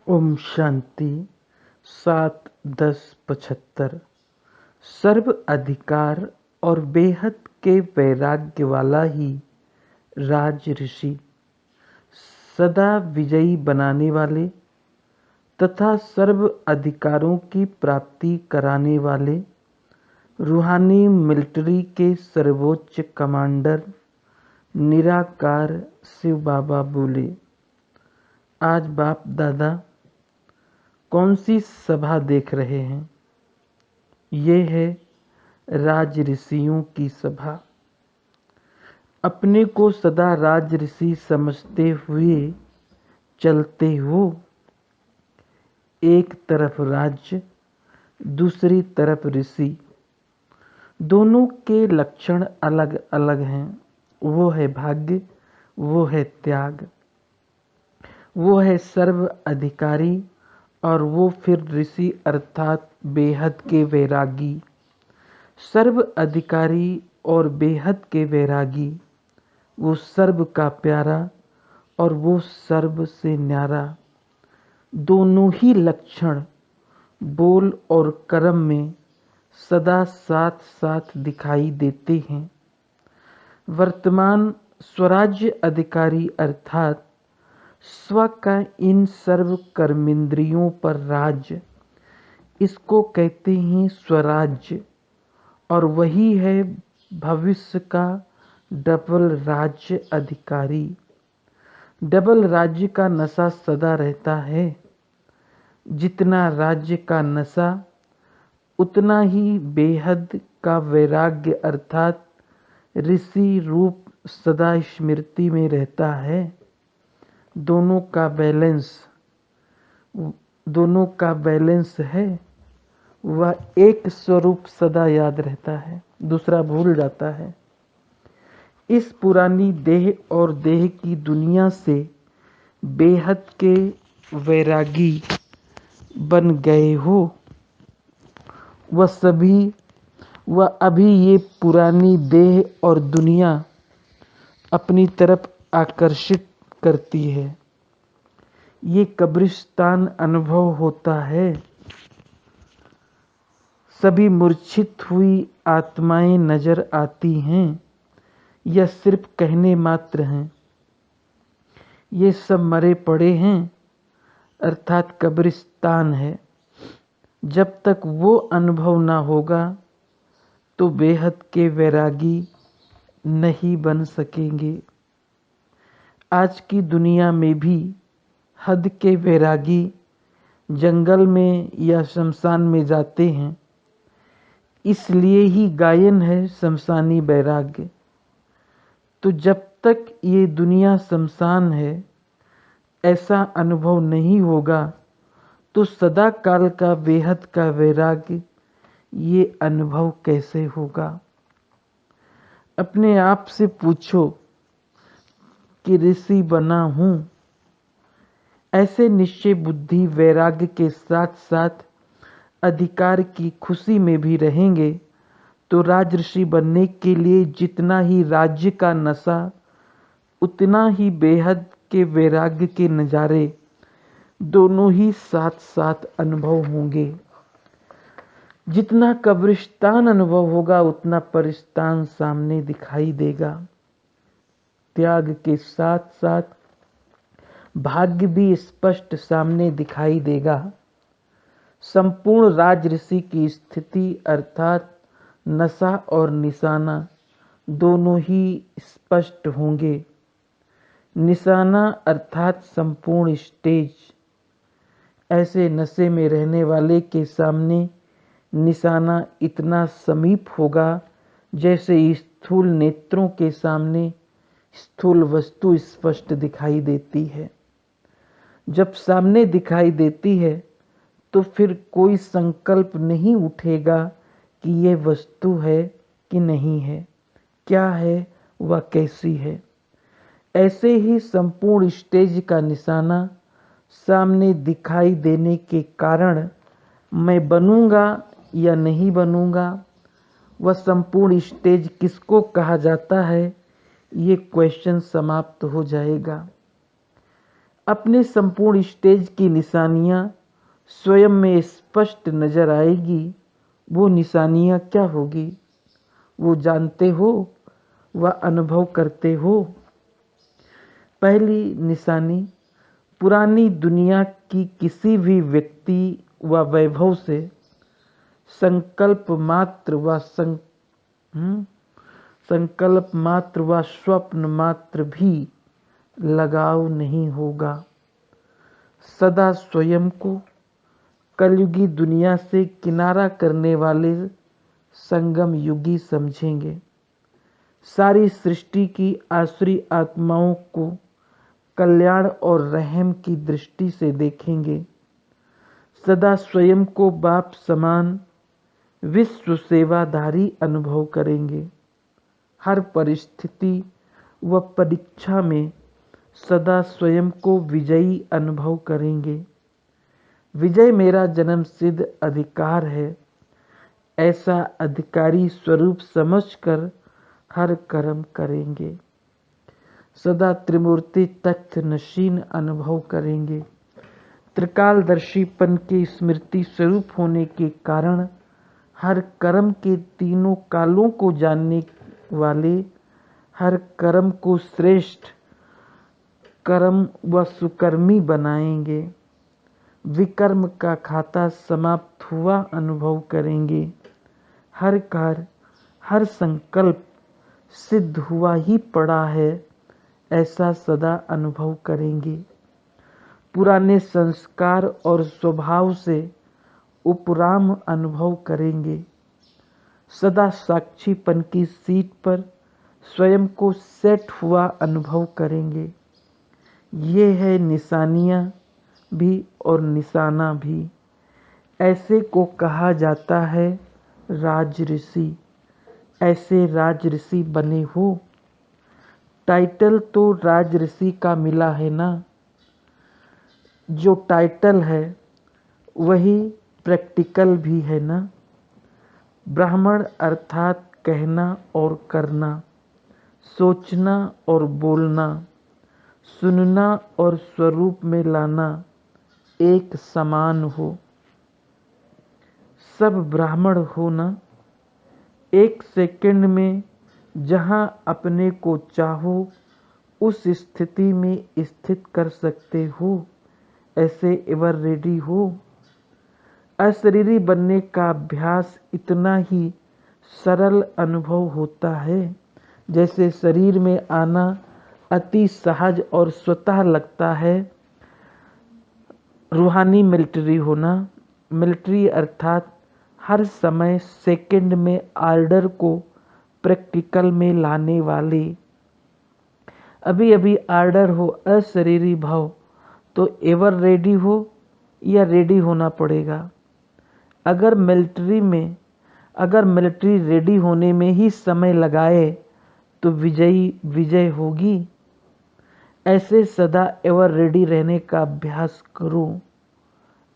ओम शांति। 7/10/75। सर्व अधिकार और बेहद के वैराग्य वाला ही राज ऋषि, सदा विजयी बनाने वाले तथा सर्व अधिकारों की प्राप्ति कराने वाले रूहानी मिलिट्री के सर्वोच्च कमांडर निराकार शिव बाबा बोले। आज बाप दादा कौन सी सभा देख रहे हैं? ये है राज ऋषियों की सभा। अपने को सदा राज ऋषि समझते हुए चलते हो। एक तरफ राज्य, दूसरी तरफ ऋषि। दोनों के लक्षण अलग अलग हैं। वो है भाग्य, वो है त्याग। वो है सर्व अधिकारी और वो फिर ऋषि अर्थात बेहद के वैरागी। सर्व अधिकारी और बेहद के वैरागी, वो सर्व का प्यारा और वो सर्व से न्यारा। दोनों ही लक्षण बोल और कर्म में सदा साथ साथ दिखाई देते हैं। वर्तमान स्वराज्य अधिकारी अर्थात स्व का इन सर्व कर्मेंद्रियों पर राज्य, इसको कहते हैं स्वराज्य। और वही है भविष्य का डबल राज्य अधिकारी। डबल राज्य का नशा सदा रहता है। जितना राज्य का नशा, उतना ही बेहद का वैराग्य अर्थात ऋषि रूप सदा स्मृति में रहता है। दोनों का बैलेंस है। वह एक स्वरूप सदा याद रहता है, दूसरा भूल जाता है। इस पुरानी देह और देह की दुनिया से बेहद के वैरागी बन गए हो। वह अभी ये पुरानी देह और दुनिया अपनी तरफ आकर्षित करती है। ये कब्रिस्तान अनुभव होता है। सभी मूर्छित हुई आत्माएं नजर आती हैं। यह सिर्फ कहने मात्र हैं। ये सब मरे पड़े हैं अर्थात कब्रिस्तान है। जब तक वो अनुभव ना होगा तो बेहद के वैरागी नहीं बन सकेंगे। आज की दुनिया में भी हद के वैरागी जंगल में या शमशान में जाते हैं। इसलिए ही गायन है शमशानी वैराग्य। तो जब तक ये दुनिया शमशान है, ऐसा अनुभव नहीं होगा तो सदा काल का बेहद का वैराग्य ये अनुभव कैसे होगा? अपने आप से पूछो कि ऋषि बना हूँ। ऐसे निश्चय बुद्धि वैराग्य के साथ साथ अधिकार की खुशी में भी रहेंगे तो राजऋषि बनने के लिए जितना ही राज्य का नशा, उतना ही बेहद के वैराग्य के नज़ारे दोनों ही साथ साथ अनुभव होंगे। जितना कब्रिस्तान अनुभव होगा उतना परिस्तान सामने दिखाई देगा। त्याग के साथ साथ भाग्य भी स्पष्ट सामने दिखाई देगा। संपूर्ण राजऋषि की स्थिति अर्थात नशा और निशाना दोनों ही स्पष्ट होंगे। निशाना अर्थात संपूर्ण स्टेज। ऐसे नशे में रहने वाले के सामने निशाना इतना समीप होगा जैसे स्थूल नेत्रों के सामने स्थूल वस्तु स्पष्ट दिखाई देती है। जब सामने दिखाई देती है तो फिर कोई संकल्प नहीं उठेगा कि यह वस्तु है कि नहीं है, क्या है वह कैसी है। ऐसे ही संपूर्ण स्टेज का निशाना सामने दिखाई देने के कारण मैं बनूंगा या नहीं बनूंगा, वह संपूर्ण स्टेज किसको कहा जाता है, ये क्वेश्चन समाप्त हो जाएगा। अपने संपूर्ण स्टेज की निशानियां स्वयं में स्पष्ट नजर आएगी। वो निशानियां क्या होगी? वो जानते हो, वह अनुभव करते हो। पहली निशानी, पुरानी दुनिया की किसी भी व्यक्ति व वैभव से संकल्प मात्र व स्वप्न मात्र भी लगाव नहीं होगा। सदा स्वयं को कलयुगी दुनिया से किनारा करने वाले संगम युगी समझेंगे। सारी सृष्टि की आसुरी आत्माओं को कल्याण और रहम की दृष्टि से देखेंगे। सदा स्वयं को बाप समान विश्व सेवाधारी अनुभव करेंगे। हर परिस्थिति व परीक्षा में सदा स्वयं को विजयी अनुभव करेंगे। विजय मेरा जन्म सिद्ध अधिकार है, ऐसा अधिकारी स्वरूप समझकर हर कर्म करेंगे। सदा त्रिमूर्ति नशीन अनुभव करेंगे। त्रिकालदर्शीपन के स्मृति स्वरूप होने के कारण हर कर्म के तीनों कालों को जानने वाले, हर कर्म को श्रेष्ठ कर्म व सुकर्मी बनाएंगे। विकर्म का खाता समाप्त हुआ अनुभव करेंगे। हर कार्य, हर संकल्प सिद्ध हुआ ही पड़ा है, ऐसा सदा अनुभव करेंगे। पुराने संस्कार और स्वभाव से उपराम अनुभव करेंगे। सदा साक्षीपन की सीट पर स्वयं को सेट हुआ अनुभव करेंगे। ये है निशानियां भी और निशाना भी। ऐसे को कहा जाता है राजऋषि। ऐसे राजऋषि बने हो। टाइटल तो राजऋषि का मिला है ना। जो टाइटल है वही प्रैक्टिकल भी है ना। ब्राह्मण अर्थात कहना और करना, सोचना और बोलना, सुनना और स्वरूप में लाना एक समान हो। सब ब्राह्मण हो ना। एक सेकंड में जहां अपने को चाहो उस स्थिति में स्थित कर सकते हो, ऐसे एवर रेडी हो। अशरीरी बनने का अभ्यास इतना ही सरल अनुभव होता है जैसे शरीर में आना अति सहज और स्वतः लगता है। रूहानी मिलिट्री होना, मिलिट्री अर्थात हर समय सेकंड में ऑर्डर को प्रैक्टिकल में लाने वाले। अभी अभी ऑर्डर हो अशरीरी भाव तो एवर रेडी हो या रेडी होना पड़ेगा। अगर मिलिट्री रेडी होने में ही समय लगाए तो विजय होगी। ऐसे सदा एवर रेडी रहने का अभ्यास करो।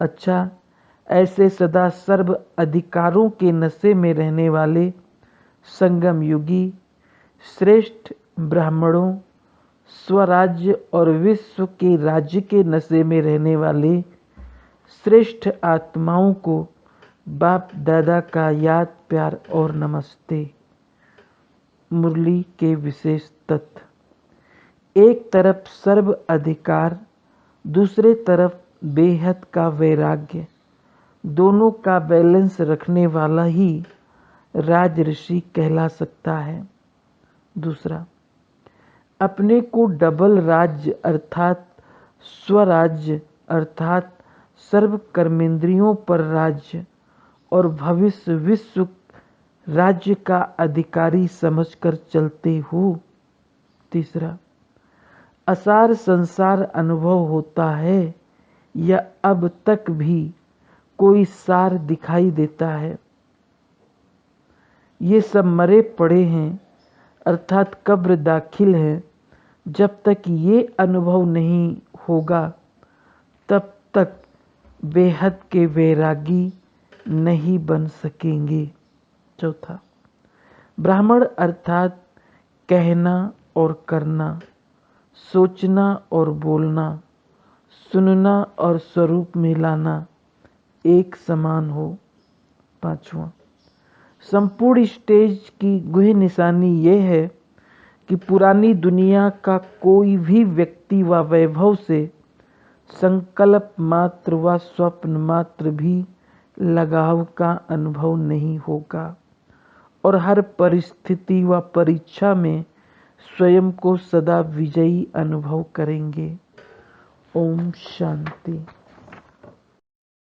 अच्छा, ऐसे सदा सर्व अधिकारों के नशे में रहने वाले संगम युगी श्रेष्ठ ब्राह्मणों, स्वराज्य और विश्व के राज्य के नशे में रहने वाले श्रेष्ठ आत्माओं को बाप दादा का याद, प्यार और नमस्ते। मुरली के विशेष तत्व। एक तरफ सर्व अधिकार, दूसरे तरफ बेहद का वैराग्य, दोनों का बैलेंस रखने वाला ही राजऋषि कहला सकता है। दूसरा, अपने को डबल राज्य अर्थात स्वराज्य अर्थात सर्व कर्मेंद्रियों पर राज्य और भविष्य विश्व राज्य का अधिकारी समझकर चलते हो। तीसरा, असार संसार अनुभव होता है या अब तक भी कोई सार दिखाई देता है। ये सब मरे पड़े हैं अर्थात कब्र दाखिल है। जब तक ये अनुभव नहीं होगा तब तक बेहद के वैरागी नहीं बन सकेंगे। चौथा, ब्राह्मण अर्थात कहना और करना, सोचना और बोलना, सुनना और स्वरूप में लाना एक समान हो। 5वां, संपूर्ण स्टेज की गुह निशानी यह है कि पुरानी दुनिया का कोई भी व्यक्ति व वैभव से संकल्प मात्र व स्वप्न मात्र भी लगाव का अनुभव नहीं होगा और हर परिस्थिति व परीक्षा में स्वयं को सदा विजयी अनुभव करेंगे। ओम शांति।